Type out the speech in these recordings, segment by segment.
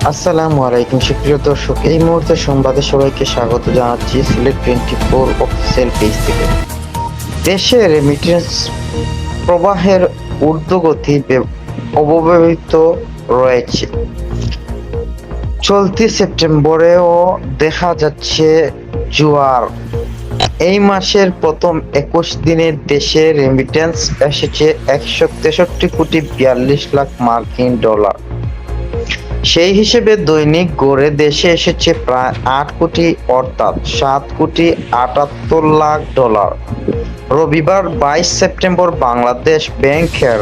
আসসালামু আলাইকুম সুপ্রিয় দর্শক, এই মুহূর্তে সংবাদে সবাইকে স্বাগত জানাচ্ছি সিলেট 24 অফিসিয়াল পেজ থেকে। দেশে রেমিটেন্স প্রবাহের ঊর্ধ্বগতি অব্যাহত রয়েছে। চলতি সেপ্টেম্বরেও দেখা যাচ্ছে জোয়ার। এই মাসের প্রথম 21 দিনে দেশে রেমিটেন্স এসেছে 163,42,00,000 মার্কিন ডলার। সেই হিসেবে দৈনিক গড়ে দেশে এসেছে প্রায় 8 কোটি, অর্থাৎ $7,78,00,000। রবিবার 22 সেপ্টেম্বর বাংলাদেশ ব্যাংকের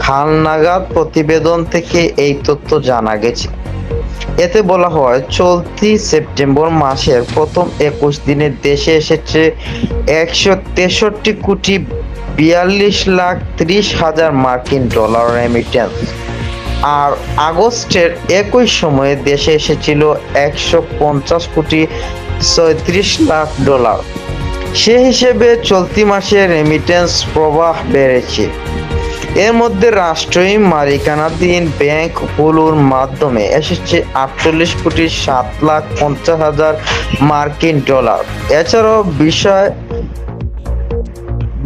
হালনাগাদ প্রতিবেদন থেকে এই তথ্য জানা গেছে। এতে বলা হয়, চলতি সেপ্টেম্বর মাসের প্রথম 21 দিনে দেশে এসেছে 163,42,30,000 মার্কিন ডলার রেমিটেন্স। আর আগস্টের একই সময়ে দেশে এসেছিল 150,36,00,000 সে হিসেবে চলতি মাসে রেমিটেন্স প্রবাহ বেড়েছে। এর মধ্যে রাষ্ট্রীয় মালিকানাধীন ব্যাংকগুলোর মাধ্যমে এসেছে 48,07,50,000 মার্কিন ডলার। এছাড়াও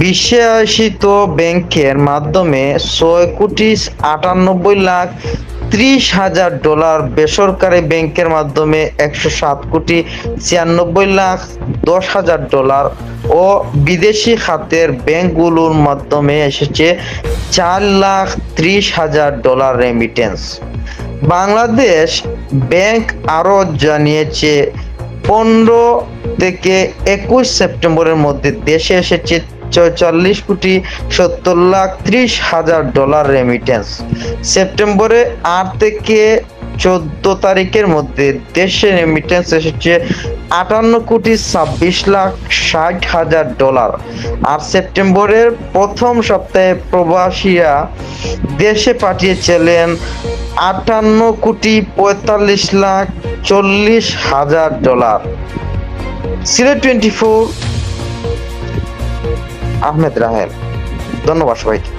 বিশ্বায়িত ব্যাংকের মাধ্যমে 6,98,30,000 বেসরকারি ব্যাংকের মাধ্যমে 107,96,10,000 ও বিদেশি খাতের ব্যাংকগুলোর মাধ্যমে এসেছে 4,30,000 রেমিটেন্স। বাংলাদেশ ব্যাংক আরও জানিয়েছে, 15 থেকে 21 সেপ্টেম্বরের মধ্যে দেশে এসেছে 44,70,30,000 রেমিটেন্স। সেপ্টেম্বরে 8 থেকে 14 তারিখের মধ্যে দেশে রেমিটেন্স এসেছে 58,26,60,000। আর সেপ্টেম্বরের প্রথম সপ্তাহে প্রবাসীরা দেশে পাঠিয়েছিলেন 58,45,40,000 সিলেট 24 আহমেদ রাহেল। ধন্যবাদ সবাইকে।